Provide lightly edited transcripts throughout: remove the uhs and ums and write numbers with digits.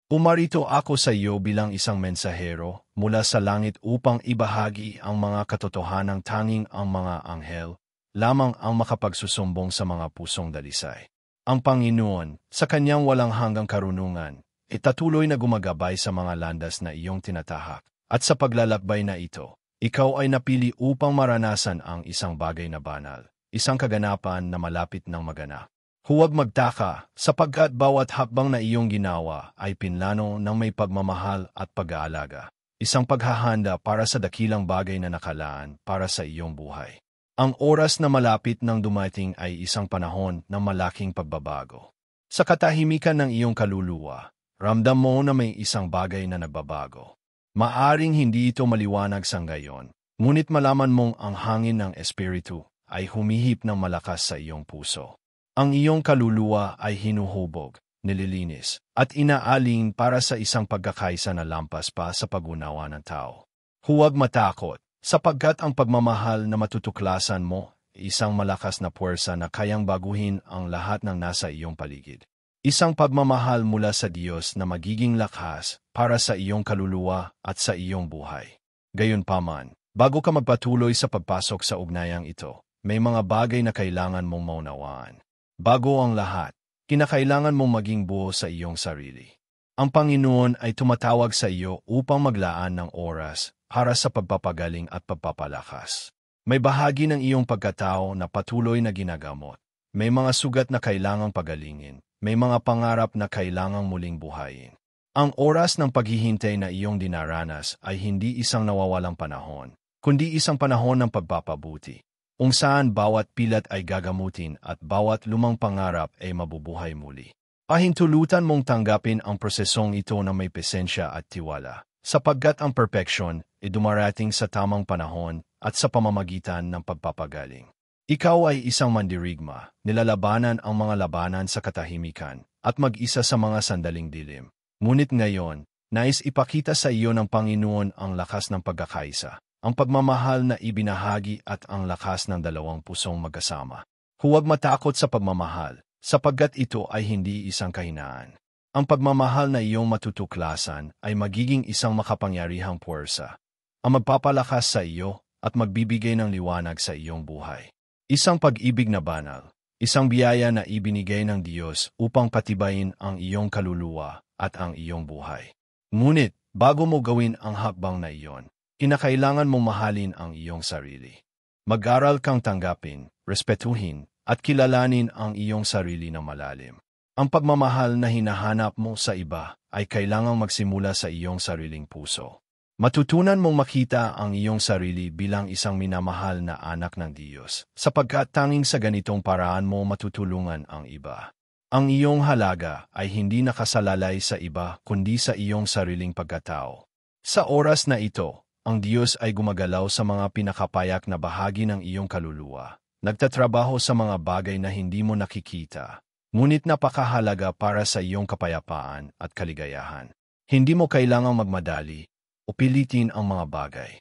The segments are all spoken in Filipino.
Pumarito ako sa iyo bilang isang mensahero mula sa langit upang ibahagi ang mga katotohanang tanging ang mga anghel lamang ang makapagsusumbong sa mga pusong dalisay. Ang Panginoon, sa kanyang walang hanggang karunungan, itatuloy na gumagabay sa mga landas na iyong tinatahak. At sa paglalakbay na ito, ikaw ay napili upang maranasan ang isang bagay na banal, isang kaganapan na malapit ng maganap. Huwag magtaka, sapagkat bawat hakbang na iyong ginawa ay pinlano ng may pagmamahal at pag-aalaga. Isang paghahanda para sa dakilang bagay na nakalaan para sa iyong buhay. Ang oras na malapit ng dumating ay isang panahon ng malaking pagbabago. Sa katahimikan ng iyong kaluluwa, ramdam mo na may isang bagay na nagbabago. Maaring hindi ito maliwanag sa ngayon, ngunit malaman mong ang hangin ng Espiritu ay humihip ng malakas sa iyong puso. Ang iyong kaluluwa ay hinuhubog, nililinis, at inaalin para sa isang pagkakaisa na lampas pa sa pag-unawa ng tao. Huwag matakot, sapagkat ang pagmamahal na matutuklasan mo, isang malakas na puwersa na kayang baguhin ang lahat ng nasa iyong paligid. Isang pagmamahal mula sa Diyos na magiging lakas para sa iyong kaluluwa at sa iyong buhay. Gayunpaman, bago ka magpatuloy sa pagpasok sa ugnayang ito, may mga bagay na kailangan mong maunawaan. Bago ang lahat, kinakailangan mong maging buo sa iyong sarili. Ang Panginoon ay tumatawag sa iyo upang maglaan ng oras para sa pagpapagaling at pagpapalakas. May bahagi ng iyong pagkatao na patuloy na ginagamot. May mga sugat na kailangang pagalingin. May mga pangarap na kailangang muling buhayin. Ang oras ng paghihintay na iyong dinaranas ay hindi isang nawawalang panahon, kundi isang panahon ng pagpapabuti, kung saan bawat pilat ay gagamutin at bawat lumang pangarap ay mabubuhay muli. Pahintulutan mong tanggapin ang prosesong ito na may pesensya at tiwala, sapagkat ang perfeksyon ay dumarating sa tamang panahon at sa pamamagitan ng pagpapagaling. Ikaw ay isang mandirigma, nilalabanan ang mga labanan sa katahimikan at mag-isa sa mga sandaling dilim. Ngunit ngayon, nais ipakita sa iyo ng Panginoon ang lakas ng pagkakaisa, ang pagmamahal na ibinahagi at ang lakas ng dalawang pusong magkasama. Huwag matakot sa pagmamahal, sapagkat ito ay hindi isang kahinaan. Ang pagmamahal na iyong matutuklasan ay magiging isang makapangyarihang puwersa, ang magpapalakas sa iyo at magbibigay ng liwanag sa iyong buhay. Isang pag-ibig na banal, isang biyaya na ibinigay ng Diyos upang patibayin ang iyong kaluluwa at ang iyong buhay. Ngunit, bago mo gawin ang hakbang na iyon, kinakailangan mong mahalin ang iyong sarili. Mag-aral kang tanggapin, respetuhin, at kilalanin ang iyong sarili na malalim. Ang pagmamahal na hinahanap mo sa iba ay kailangang magsimula sa iyong sariling puso. Matutunan mong makita ang iyong sarili bilang isang minamahal na anak ng Diyos, sapagkat tanging sa ganitong paraan mo matutulungan ang iba. Ang iyong halaga ay hindi nakasalalay sa iba kundi sa iyong sariling pagkatao. Sa oras na ito, ang Diyos ay gumagalaw sa mga pinakapayak na bahagi ng iyong kaluluwa, nagtatrabaho sa mga bagay na hindi mo nakikita, ngunit napakahalaga para sa iyong kapayapaan at kaligayahan. Hindi mo kailangang magmadali o pilitin ang mga bagay.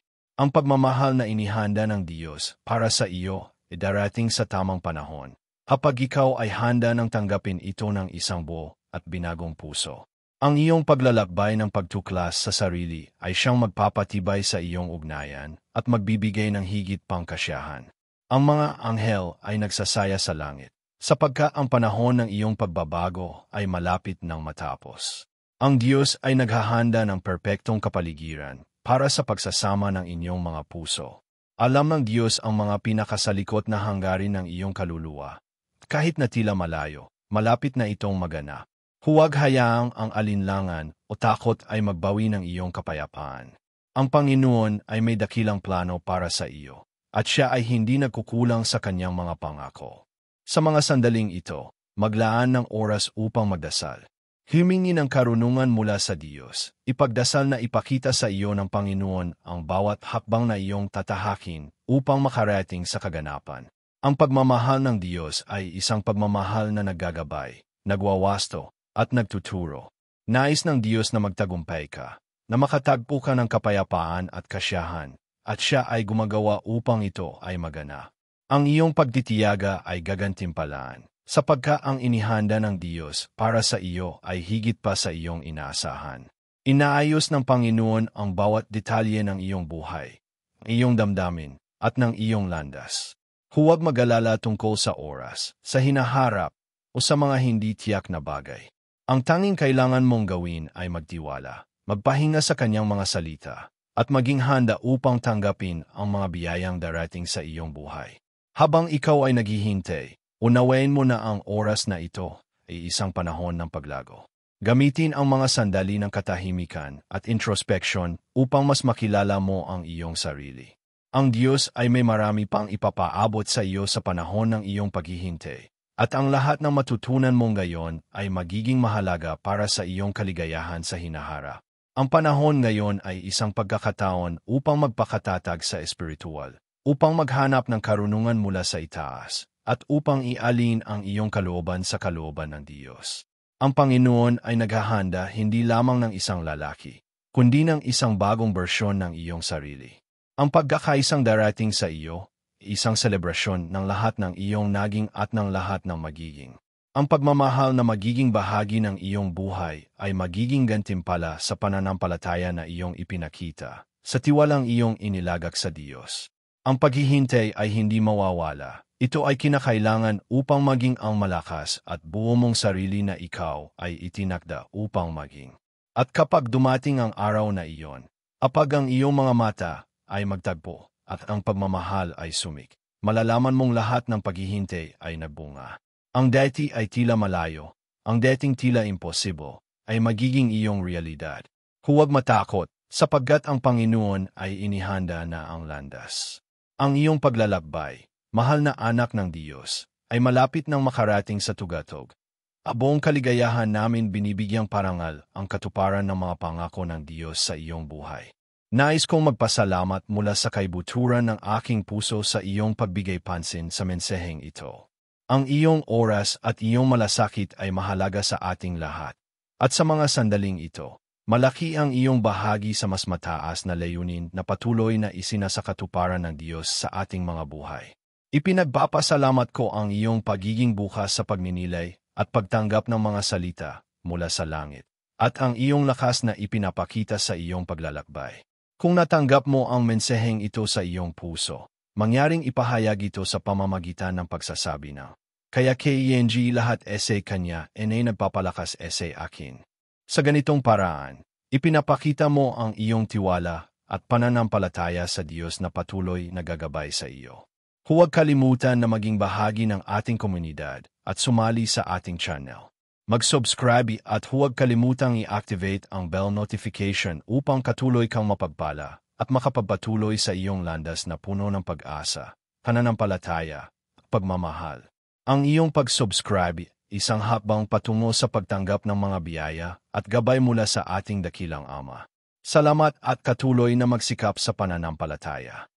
Ang pagmamahal na inihanda ng Diyos para sa iyo ay darating sa tamang panahon, kapag ikaw ay handa ng tanggapin ito ng isang buo at binagong puso. Ang iyong paglalakbay ng pagtuklas sa sarili ay siyang magpapatibay sa iyong ugnayan at magbibigay ng higit pang kasiyahan. Ang mga anghel ay nagsasaya sa langit, sapagkat ang panahon ng iyong pagbabago ay malapit ng matapos. Ang Diyos ay naghahanda ng perpektong kapaligiran para sa pagsasama ng inyong mga puso. Alam ng Diyos ang mga pinakasalikot na hanggarin ng iyong kaluluwa. Kahit na tila malayo, malapit na itong maganap. Huwag hayaang ang alinlangan o takot ay magbawi ng iyong kapayapaan. Ang Panginoon ay may dakilang plano para sa iyo, at siya ay hindi nagkukulang sa kanyang mga pangako. Sa mga sandaling ito, maglaan ng oras upang magdasal. Humingi ng karunungan mula sa Diyos. Ipagdasal na ipakita sa iyo ng Panginoon ang bawat hakbang na iyong tatahakin upang makarating sa kaganapan. Ang pagmamahal ng Diyos ay isang pagmamahal na naggagabay, nagwawasto, at nagtuturo. Nais ng Diyos na magtagumpay ka, na makatagpo ka ng kapayapaan at kasiyahan, at siya ay gumagawa upang ito ay magana. Ang iyong pagtitiyaga ay gagantimpalaan, sapagka ang inihanda ng Diyos para sa iyo ay higit pa sa iyong inaasahan. Inaayos ng Panginoon ang bawat detalye ng iyong buhay, ng iyong damdamin, at ng iyong landas. Huwag mag-alala tungkol sa oras, sa hinaharap, o sa mga hindi tiyak na bagay. Ang tanging kailangan mong gawin ay magtiwala, magpahinga sa kanyang mga salita, at maging handa upang tanggapin ang mga biyayang darating sa iyong buhay. Habang ikaw ay naghihintay, unawain mo na ang oras na ito ay isang panahon ng paglago. Gamitin ang mga sandali ng katahimikan at introspection upang mas makilala mo ang iyong sarili. Ang Diyos ay may marami pang ipapaabot sa iyo sa panahon ng iyong paghihintay, at ang lahat ng matutunan mong gayon ay magiging mahalaga para sa iyong kaligayahan sa hinaharap. Ang panahon ngayon ay isang pagkakataon upang magpakatatag sa espiritual, upang maghanap ng karunungan mula sa itaas, at upang ialin ang iyong kalooban sa kalooban ng Diyos. Ang Panginoon ay naghahanda hindi lamang ng isang lalaki, kundi ng isang bagong bersyon ng iyong sarili. Ang pagkakaisang darating sa iyo, isang selebrasyon ng lahat ng iyong naging at ng lahat ng magiging. Ang pagmamahal na magiging bahagi ng iyong buhay ay magiging gantimpala sa pananampalataya na iyong ipinakita, sa tiwalang iyong inilagak sa Diyos. Ang paghihintay ay hindi mawawala. Ito ay kinakailangan upang maging ang malakas at buo mong sarili na ikaw ay itinakda upang maging. At kapag dumating ang araw na iyon, kapag ang iyong mga mata ay magtagpo at ang pagmamahal ay sumik, malalaman mong lahat ng paghihintay ay nagbunga. Ang dati ay tila malayo, ang dating tila imposible, ay magiging iyong realidad. Huwag matakot, sapagkat ang Panginoon ay inihanda na ang landas. Ang iyong paglalakbay, mahal na anak ng Diyos, ay malapit nang makarating sa tugatog. Buong kaligayahan namin binibigyang parangal ang katuparan ng mga pangako ng Diyos sa iyong buhay. Nais kong magpasalamat mula sa kaibuturan ng aking puso sa iyong pagbigay pansin sa mensaheng ito. Ang iyong oras at iyong malasakit ay mahalaga sa ating lahat. At sa mga sandaling ito, malaki ang iyong bahagi sa mas mataas na layunin na patuloy na isinasakatuparan ng Diyos sa ating mga buhay. Ipinagpapasalamat ko ang iyong pagiging bukas sa pagninilay at pagtanggap ng mga salita mula sa langit, at ang iyong lakas na ipinapakita sa iyong paglalakbay. Kung natanggap mo ang mensaheng ito sa iyong puso, mangyaring ipahayag ito sa pamamagitan ng pagsasabi ng, "Kaya KNG lahat essay kanya, ay nagpapalakas essay akin." Sa ganitong paraan, ipinapakita mo ang iyong tiwala at pananampalataya sa Diyos na patuloy na gagabay sa iyo. Huwag kalimutan na maging bahagi ng ating komunidad at sumali sa ating channel. Mag-subscribe at huwag kalimutang i-activate ang bell notification upang katuloy kang mapagpala at makapagpatuloy sa iyong landas na puno ng pag-asa, pananampalataya, at pagmamahal. Ang iyong pag-subscribe, isang hakbang patungo sa pagtanggap ng mga biyaya at gabay mula sa ating dakilang Ama. Salamat at katuloy na magsikap sa pananampalataya.